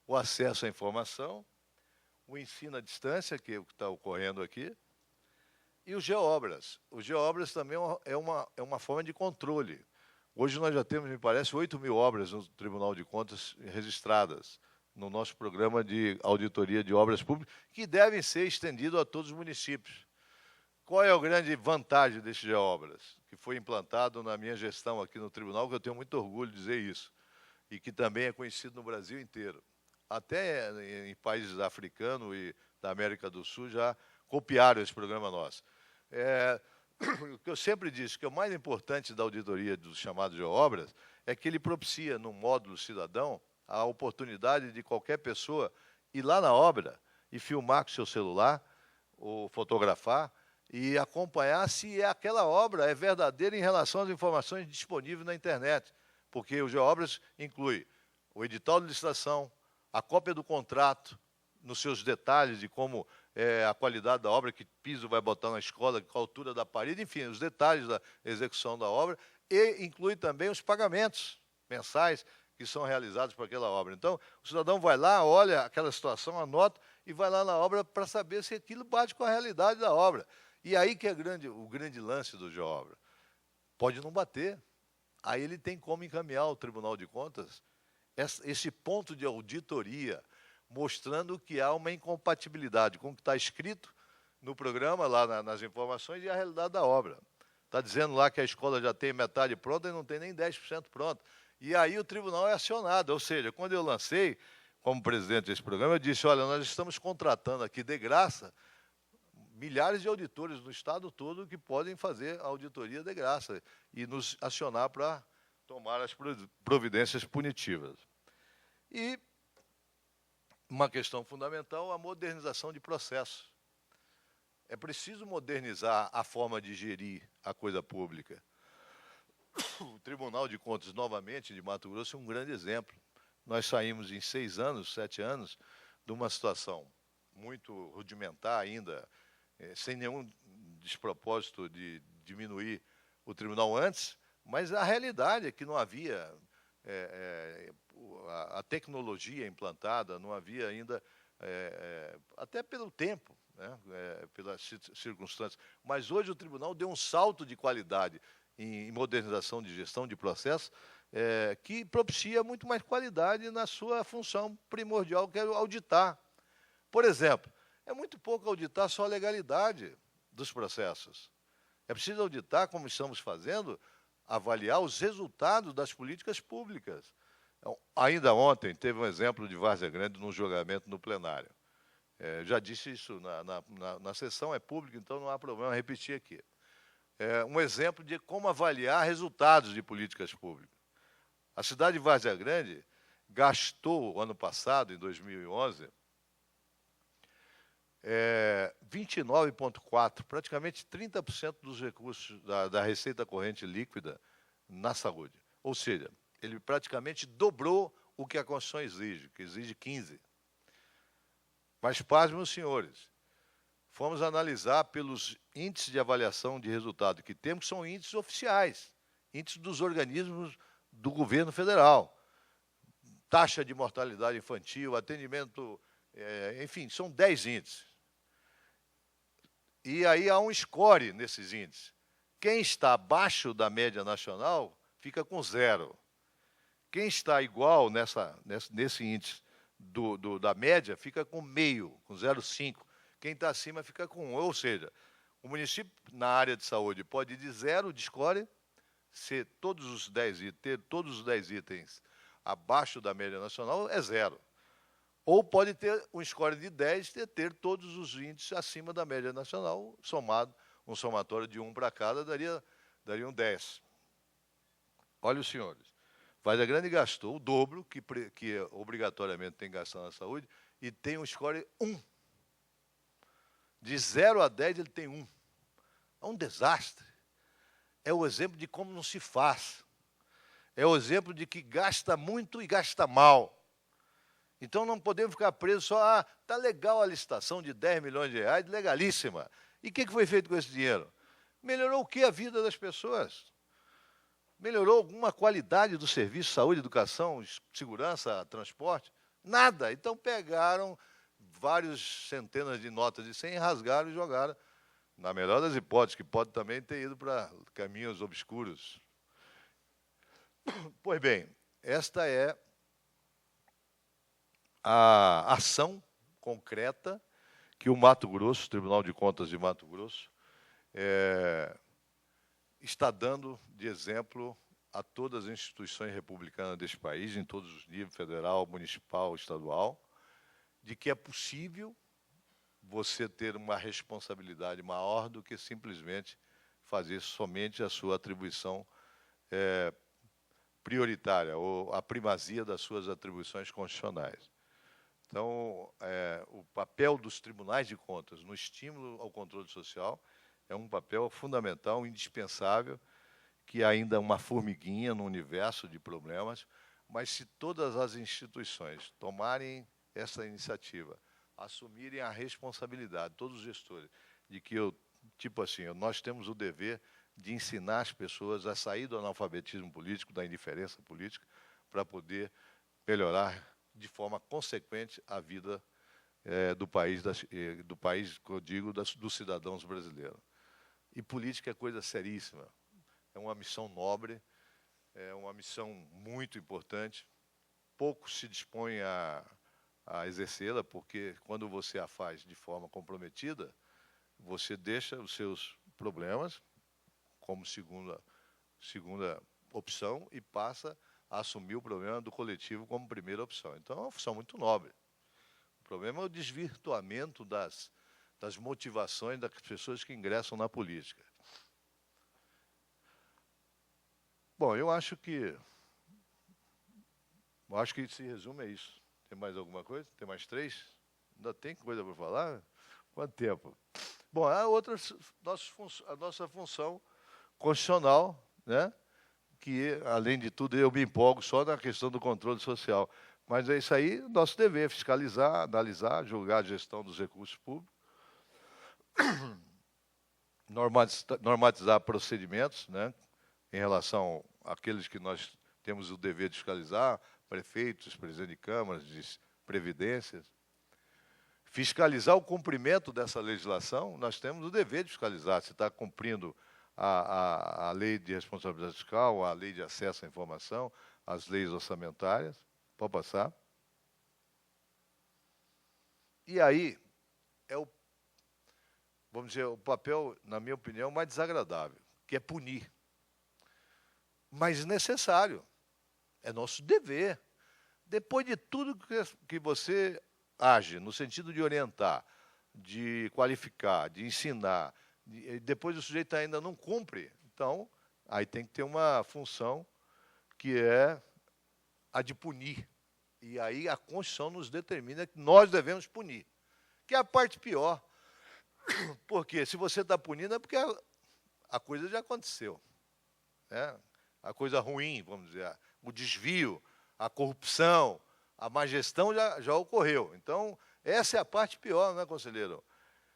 o acesso à informação, o ensino à distância, que é o que está ocorrendo aqui, e o Geobras. O Geobras também é uma forma de controle. Hoje nós já temos, me parece, 8.000 obras no Tribunal de Contas registradas no nosso programa de auditoria de obras públicas, que devem ser estendidos a todos os municípios. Qual é a grande vantagem desse Geobras, que foi implantado na minha gestão aqui no Tribunal, que eu tenho muito orgulho de dizer isso, e que também é conhecido no Brasil inteiro. Até em países africanos e da América do Sul já copiaram esse programa nosso. O que eu sempre disse, que o mais importante da auditoria dos chamados Geobras é que ele propicia, no módulo cidadão, a oportunidade de qualquer pessoa ir lá na obra e filmar com seu celular, ou fotografar, e acompanhar se aquela obra é verdadeira em relação às informações disponíveis na internet. Porque o Geobras inclui o edital de licitação, a cópia do contrato, nos seus detalhes de como é a qualidade da obra, que piso vai botar na escola, qual a altura da parede, enfim, os detalhes da execução da obra, e inclui também os pagamentos mensais que são realizados por aquela obra. Então, o cidadão vai lá, olha aquela situação, anota, e vai lá na obra para saber se aquilo bate com a realidade da obra. E aí que é o grande lance do Geobra. Pode não bater. Aí ele tem como encaminhar ao Tribunal de Contas esse ponto de auditoria, mostrando que há uma incompatibilidade com o que está escrito no programa, lá nas informações, e a realidade da obra. Está dizendo lá que a escola já tem metade pronta e não tem nem 10% pronta. E aí o tribunal é acionado. Ou seja, quando eu lancei como presidente desse programa, eu disse, olha, nós estamos contratando aqui de graça milhares de auditores no estado todo que podem fazer a auditoria de graça e nos acionar para tomar as providências punitivas. E uma questão fundamental, a modernização de processos. É preciso modernizar a forma de gerir a coisa pública. O Tribunal de Contas, novamente, de Mato Grosso, é um grande exemplo. Nós saímos em 6 anos, 7 anos, de uma situação muito rudimentar ainda, sem nenhum despropósito de diminuir o tribunal antes, mas a realidade é que não havia a tecnologia implantada, não havia ainda, até pelo tempo, né, pelas circunstâncias. Mas hoje o tribunal deu um salto de qualidade em modernização de gestão de processo, que propicia muito mais qualidade na sua função primordial, que é auditar. Por exemplo, é muito pouco auditar só a legalidade dos processos. É preciso auditar, como estamos fazendo, avaliar os resultados das políticas públicas. Então, ainda ontem teve um exemplo de Várzea Grande num julgamento no plenário. Já disse isso na sessão, é público, então não há problema repetir aqui. Um exemplo de como avaliar resultados de políticas públicas. A cidade de Várzea Grande gastou, ano passado, em 2011, 29,4%, praticamente 30% dos recursos da receita corrente líquida na saúde. Ou seja, ele praticamente dobrou o que a Constituição exige, que exige 15%. Mas, pasmem os senhores, fomos analisar pelos índices de avaliação de resultado que temos, que são índices oficiais, índices dos organismos do governo federal. Taxa de mortalidade infantil, atendimento, enfim, são 10 índices. E aí há um score nesses índices. Quem está abaixo da média nacional fica com 0. Quem está igual nesse índice da média fica com meio, com 0,5. Quem está acima fica com 1. Ou seja, o município, na área de saúde, pode ir de 0 de score, ter todos os 10 itens abaixo da média nacional, é 0. Ou pode ter um score de 10 e ter todos os índices acima da média nacional, somado, um somatório de 1 para cada, daria um 10. Olha, os senhores, Várzea Grande gastou o dobro que obrigatoriamente tem que gastar na saúde e tem um score 1. De 0 a 10 ele tem 1. É um desastre. É o exemplo de como não se faz. É o exemplo de que gasta muito e gasta mal. Então não podemos ficar presos só, está legal a licitação de 10 milhões de reais, legalíssima. E o que foi feito com esse dinheiro? Melhorou o que? A vida das pessoas. Melhorou alguma qualidade do serviço, saúde, educação, segurança, transporte? Nada. Então pegaram várias centenas de notas de 100, rasgaram e jogaram, na melhor das hipóteses, que pode também ter ido para caminhos obscuros. Pois bem, esta é a ação concreta que o Mato Grosso, o Tribunal de Contas de Mato Grosso, está dando de exemplo a todas as instituições republicanas deste país, em todos os níveis, federal, municipal, estadual, de que é possível você ter uma responsabilidade maior do que simplesmente fazer somente a sua atribuição prioritária, ou a primazia das suas atribuições constitucionais. Então, o papel dos tribunais de contas no estímulo ao controle social é um papel fundamental, indispensável, que ainda é uma formiguinha no universo de problemas, mas se todas as instituições tomarem essa iniciativa, assumirem a responsabilidade, todos os gestores, de que nós temos o dever de ensinar as pessoas a sair do analfabetismo político, da indiferença política, para poder melhorar de forma consequente a vida do país, que eu digo, dos cidadãos brasileiros. E política é coisa seríssima, é uma missão nobre, é uma missão muito importante, poucos se dispõem a exercê-la, porque quando você a faz de forma comprometida, você deixa os seus problemas como segunda opção e passa a assumir o problema do coletivo como primeira opção. Então, é uma função muito nobre. O problema é o desvirtuamento das motivações das pessoas que ingressam na política. Bom, eu acho que se resume a isso. Tem mais alguma coisa? Tem mais 3? Ainda tem coisa para falar? Quanto tempo? Bom, a nossa função constitucional, né? Que, além de tudo, eu me empolgo só na questão do controle social. Mas é isso aí, nosso dever, fiscalizar, analisar, julgar a gestão dos recursos públicos. normatizar procedimentos, né, em relação àqueles que nós temos o dever de fiscalizar, prefeitos, presidente de câmaras, de previdências. Fiscalizar o cumprimento dessa legislação, nós temos o dever de fiscalizar se está cumprindo a lei de responsabilidade fiscal, a lei de acesso à informação, as leis orçamentárias. Pode passar. E aí, vamos dizer, o papel, na minha opinião, mais desagradável, que é punir. Mas necessário. É nosso dever. Depois de tudo que você age no sentido de orientar, de qualificar, de ensinar, depois o sujeito ainda não cumpre, então, aí tem que ter uma função que é a de punir. E aí a Constituição nos determina que nós devemos punir, que é a parte pior. Porque se você está punindo é porque a coisa já aconteceu. Né? A coisa ruim, vamos dizer, o desvio, a corrupção, a má gestão já ocorreu. Então, essa é a parte pior, né, conselheiro?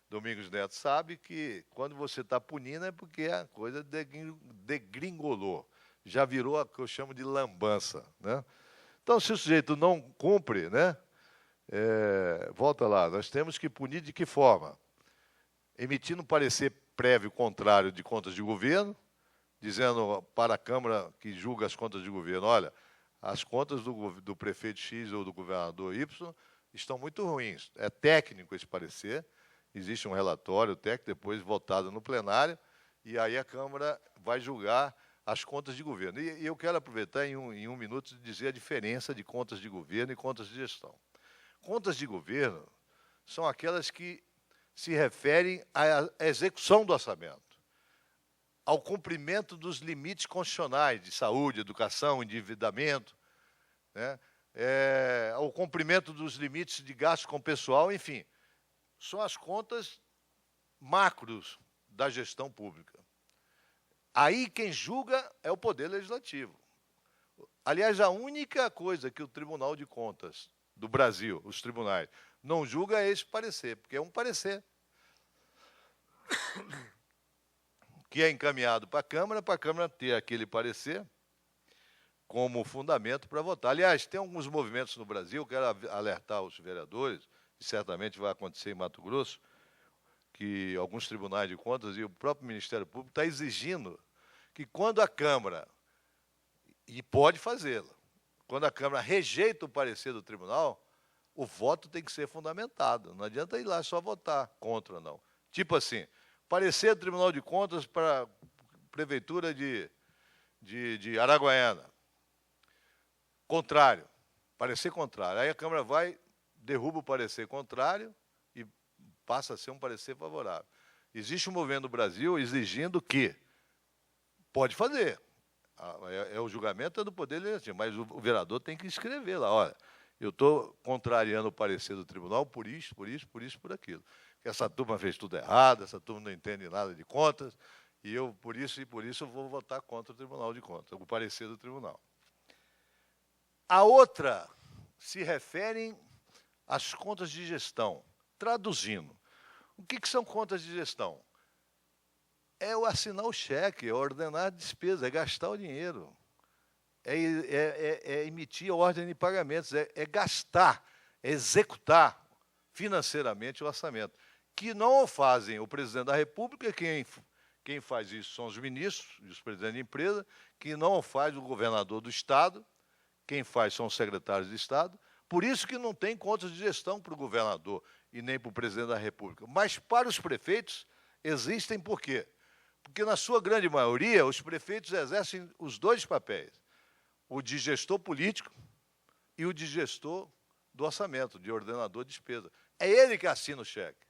Domingos Neto sabe que quando você está punindo é porque a coisa degringolou. Já virou a que eu chamo de lambança. Né? Então, se o sujeito não cumpre, né, volta lá, nós temos que punir de que forma? Emitindo um parecer prévio contrário de contas de governo, dizendo para a Câmara que julga as contas de governo, olha, as contas do prefeito X ou do governador Y estão muito ruins. É técnico esse parecer, existe um relatório técnico, depois votado no plenário, e aí a Câmara vai julgar as contas de governo. E eu quero aproveitar em um minuto de dizer a diferença de contas de governo e contas de gestão. Contas de governo são aquelas que se referem à execução do orçamento, ao cumprimento dos limites constitucionais de saúde, educação, endividamento, né? Ao cumprimento dos limites de gasto com pessoal, enfim, são as contas macros da gestão pública. Aí quem julga é o Poder Legislativo. Aliás, a única coisa que o Tribunal de Contas do Brasil, os tribunais, não julga é esse parecer, porque é um parecer que é encaminhado para a Câmara ter aquele parecer como fundamento para votar. Aliás, tem alguns movimentos no Brasil, quero alertar os vereadores, e certamente vai acontecer em Mato Grosso, que alguns tribunais de contas e o próprio Ministério Público está exigindo que quando a Câmara, e pode fazê-lo, quando a Câmara rejeita o parecer do tribunal, o voto tem que ser fundamentado. Não adianta ir lá só votar contra, não. Tipo assim, parecer do Tribunal de Contas para a Prefeitura de Araguaiana. Contrário. Parecer contrário. Aí a Câmara vai, derruba o parecer contrário e passa a ser um parecer favorável. Existe um movimento no Brasil exigindo que pode fazer. O julgamento é do Poder Legislativo, mas o vereador tem que escrever lá, olha, eu estou contrariando o parecer do tribunal por isso, por aquilo. Essa turma fez tudo errado, essa turma não entende nada de contas, e eu, por isso, eu vou votar contra o Tribunal de Contas, o parecer do tribunal. A outra se refere às contas de gestão. Traduzindo, o que são contas de gestão? É o assinar o cheque, é ordenar a despesa, é gastar o dinheiro, é emitir a ordem de pagamentos, é gastar, é executar financeiramente o orçamento, que não o fazem o presidente da República, quem faz isso são os ministros e os presidentes de empresa, que não o faz o governador do Estado, quem faz são os secretários de Estado, por isso que não tem contas de gestão para o governador e nem para o presidente da República. Mas para os prefeitos existem por quê? Porque, na sua grande maioria, os prefeitos exercem os dois papéis, o de gestor político e o de gestor do orçamento, de ordenador de despesa. É ele que assina o cheque.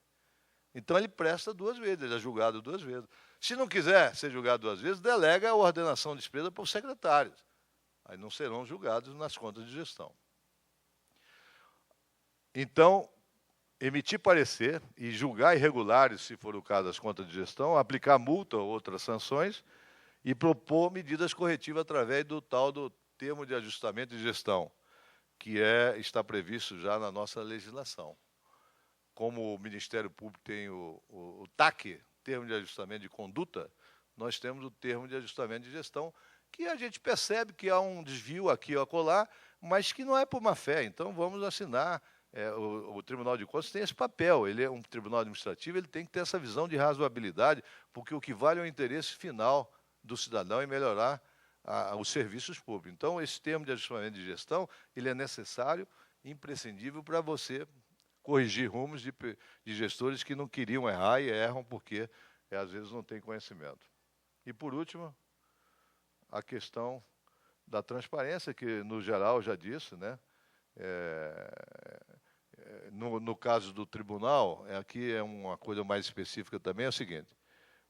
Então, ele presta duas vezes, ele é julgado duas vezes. Se não quiser ser julgado duas vezes, delega a ordenação de despesa para os secretários. Aí não serão julgados nas contas de gestão. Então, emitir parecer e julgar irregulares, se for o caso das contas de gestão, aplicar multa ou outras sanções e propor medidas corretivas através do tal do termo de ajustamento de gestão, que está previsto já na nossa legislação. Como o Ministério Público tem o TAC, termo de ajustamento de conduta, nós temos o termo de ajustamento de gestão, que a gente percebe que há um desvio aqui ou acolá, mas que não é por má fé. Então, vamos assinar. O Tribunal de Contas tem esse papel. Ele é um tribunal administrativo, ele tem que ter essa visão de razoabilidade, porque o que vale é o interesse final do cidadão em melhorar os serviços públicos. Então, esse termo de ajustamento de gestão, ele é necessário, imprescindível para você corrigir rumos de gestores que não queriam errar e erram porque, às vezes, não têm conhecimento. E, por último, a questão da transparência, que, no geral, já disse, né? No caso do tribunal, aqui é uma coisa mais específica também, é o seguinte: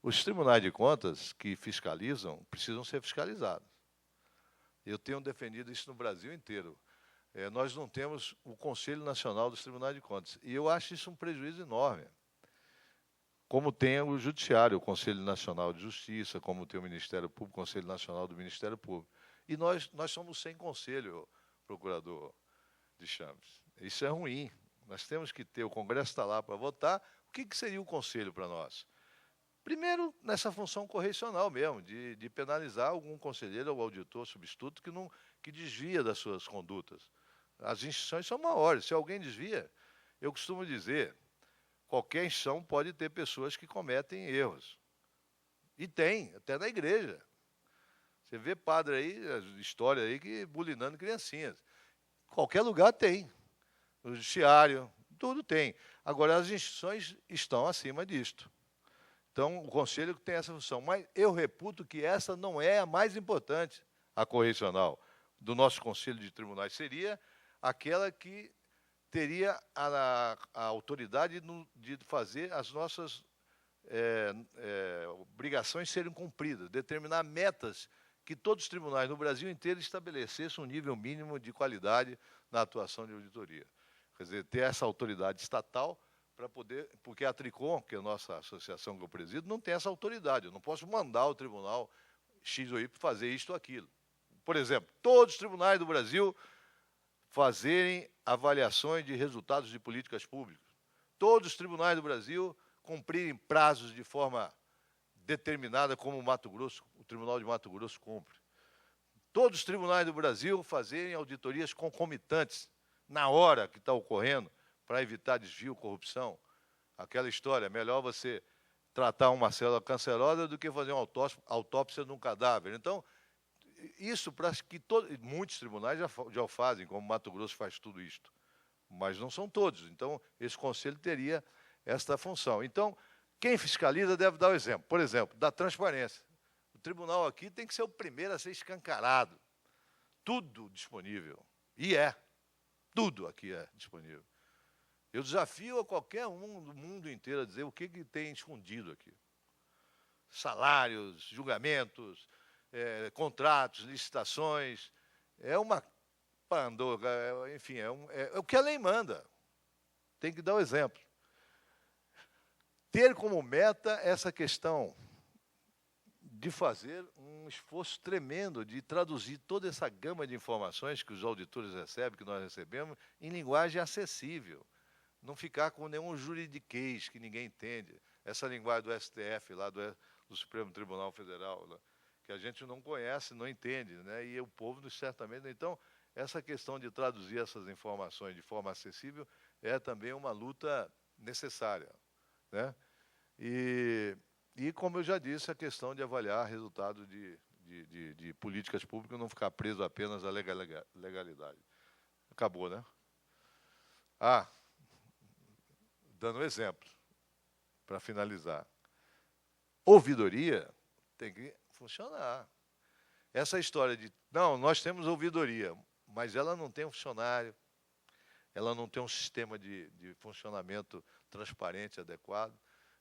os tribunais de contas que fiscalizam precisam ser fiscalizados. Eu tenho defendido isso no Brasil inteiro. Nós não temos o Conselho Nacional dos Tribunais de Contas, e eu acho isso um prejuízo enorme. Como tem o Judiciário, o Conselho Nacional de Justiça, como tem o Ministério Público, o Conselho Nacional do Ministério Público. E nós somos sem conselho, procurador de Chaves. Isso é ruim. Nós temos que ter, o Congresso está lá para votar. O que seria o conselho para nós? Primeiro, nessa função correcional mesmo, de penalizar algum conselheiro ou auditor substituto que desvia das suas condutas. As instituições são maiores. Se alguém desvia, eu costumo dizer, qualquer instituição pode ter pessoas que cometem erros. E tem, até na igreja. Você vê padre aí, história aí, que bulinando criancinhas. Qualquer lugar tem. No judiciário, tudo tem. Agora, as instituições estão acima disto. Então, o Conselho tem essa função. Mas eu reputo que essa não é a mais importante, a correcional, do nosso Conselho de Tribunais. Seria aquela que teria a autoridade de fazer as nossas obrigações serem cumpridas, determinar metas que todos os tribunais no Brasil inteiro estabelecessem um nível mínimo de qualidade na atuação de auditoria. Quer dizer, ter essa autoridade estatal para poder... Porque a Tricom, que é a nossa associação que eu presido, não tem essa autoridade. Eu não posso mandar o tribunal X ou Y fazer isto ou aquilo. Por exemplo, todos os tribunais do Brasil fazerem avaliações de resultados de políticas públicas. Todos os tribunais do Brasil cumprirem prazos de forma determinada, como o Tribunal de Mato Grosso cumpre. Todos os tribunais do Brasil fazerem auditorias concomitantes na hora que está ocorrendo, para evitar desvio, corrupção. Aquela história, melhor você tratar uma célula cancerosa do que fazer uma autópsia num cadáver. Então, isso para que muitos tribunais já o fazem, como Mato Grosso faz tudo isto, mas não são todos. Então, esse conselho teria esta função. Então, quem fiscaliza deve dar o exemplo. Por exemplo, da transparência. O tribunal aqui tem que ser o primeiro a ser escancarado. Tudo disponível. E é. Tudo aqui é disponível. Eu desafio a qualquer um do mundo inteiro a dizer o que tem escondido aqui. Salários, julgamentos, contratos, licitações. É uma pandorga, enfim, é o que a lei manda. Tem que dar o exemplo. Ter como meta essa questão de fazer um esforço tremendo de traduzir toda essa gama de informações que os auditores recebem, que nós recebemos, em linguagem acessível. Não ficar com nenhum juridiquês que ninguém entende. Essa linguagem do STF, lá do Supremo Tribunal Federal, lá, que a gente não conhece, não entende, né? E o povo certamente... Então, essa questão de traduzir essas informações de forma acessível é também uma luta necessária, né? E como eu já disse, a questão de avaliar resultados de políticas públicas, não ficar preso apenas à legalidade. Acabou, né? Dando um exemplo, para finalizar. Ouvidoria tem que funcionar. Essa história de, não, nós temos ouvidoria, mas ela não tem um funcionário, ela não tem um sistema de funcionamento transparente, adequado.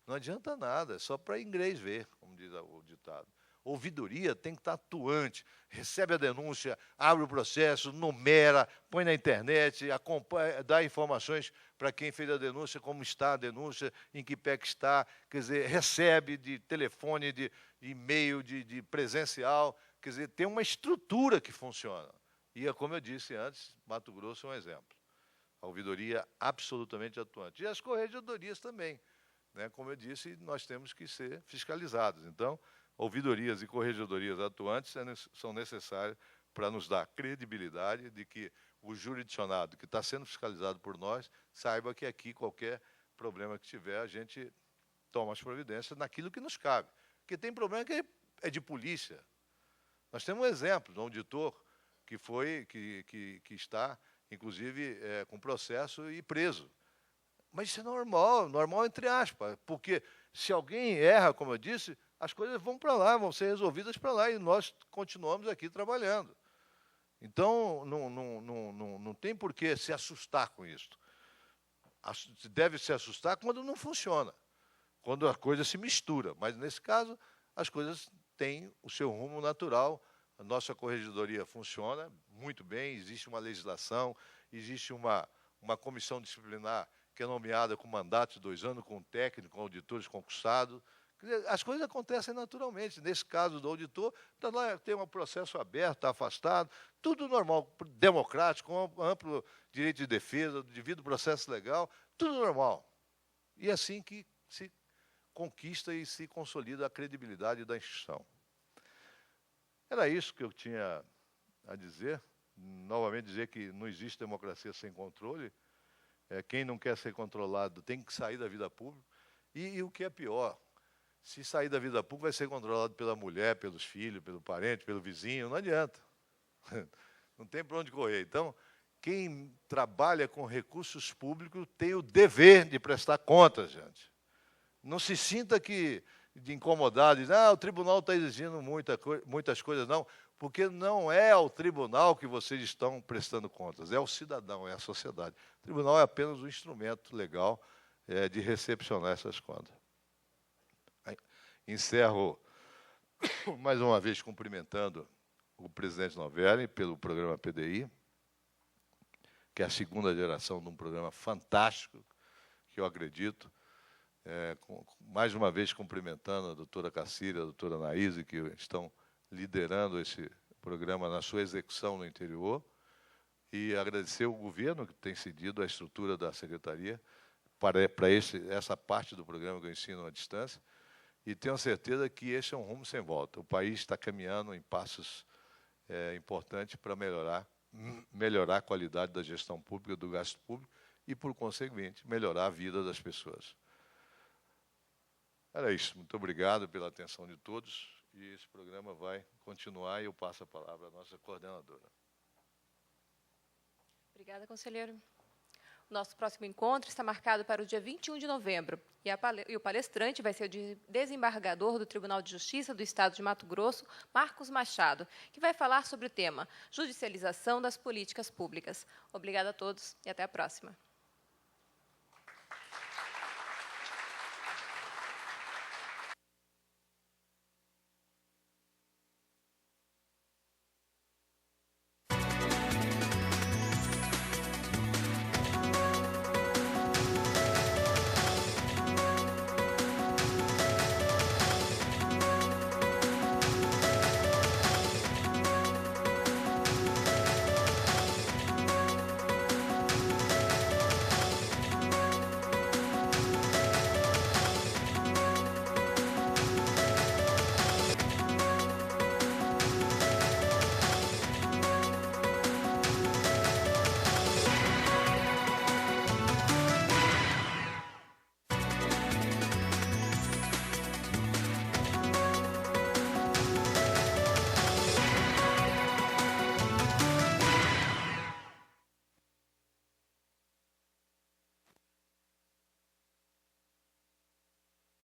Não adianta nada, é só para inglês ver, como diz o ditado. Ouvidoria tem que estar atuante, recebe a denúncia, abre o processo, numera, põe na internet, acompanha, dá informações para quem fez a denúncia, como está a denúncia, em que pé que está, quer dizer, recebe de telefone, de e-mail, de presencial, quer dizer, tem uma estrutura que funciona. E, como eu disse antes, Mato Grosso é um exemplo. A ouvidoria absolutamente atuante. E as corregedorias também. né? Como eu disse, nós temos que ser fiscalizados. Então, ouvidorias e corregedorias atuantes são necessárias para nos dar credibilidade de que o jurisdicionado que está sendo fiscalizado por nós saiba que aqui qualquer problema que tiver, a gente toma as providências naquilo que nos cabe. Porque tem problema que é de polícia. Nós temos um exemplo de um auditor que está, inclusive, com processo e preso. Mas isso é normal, normal entre aspas, porque se alguém erra, como eu disse, as coisas vão para lá, vão ser resolvidas para lá, e nós continuamos aqui trabalhando. Então, não tem por que se assustar com isso. Deve se assustar quando não funciona, quando a coisa se mistura. Mas, nesse caso, as coisas têm o seu rumo natural. A nossa corregedoria funciona muito bem, existe uma legislação, existe uma comissão disciplinar que é nomeada com mandato de 2 anos, com técnico, com auditores concursados. As coisas acontecem naturalmente. Nesse caso do auditor, tem um processo aberto, está afastado, tudo normal, democrático, com amplo direito de defesa, devido processo legal, tudo normal. E é assim que se conquista e se consolida a credibilidade da instituição. Era isso que eu tinha a dizer. Novamente dizer que não existe democracia sem controle. Quem não quer ser controlado tem que sair da vida pública. E o que é pior, se sair da vida pública, vai ser controlado pela mulher, pelos filhos, pelo parente, pelo vizinho, não adianta. Não tem para onde correr. Então, quem trabalha com recursos públicos tem o dever de prestar contas, gente. Não se sinta de incomodado, diz, o tribunal está exigindo muitas coisas, não, porque não é ao tribunal que vocês estão prestando contas, é ao cidadão, é à sociedade. O tribunal é apenas um instrumento legal de recepcionar essas contas. Encerro, mais uma vez, cumprimentando o presidente Novelli pelo programa PDI, que é a 2ª geração de um programa fantástico, que eu acredito. Mais uma vez, cumprimentando a doutora Cacília, a doutora Anaíse, que estão liderando esse programa na sua execução no interior, e agradecer ao governo que tem cedido a estrutura da secretaria para essa parte do programa que eu ensino à distância, e tenho certeza que esse é um rumo sem volta. O país está caminhando em passos importantes para melhorar a qualidade da gestão pública, do gasto público, e, por conseguinte, melhorar a vida das pessoas. Era isso. Muito obrigado pela atenção de todos. E esse programa vai continuar e eu passo a palavra à nossa coordenadora. Obrigada, conselheiro. O nosso próximo encontro está marcado para o dia 21 de novembro. E o palestrante vai ser o desembargador do Tribunal de Justiça do Estado de Mato Grosso, Marcos Machado, que vai falar sobre o tema Judicialização das Políticas Públicas. Obrigada a todos e até a próxima.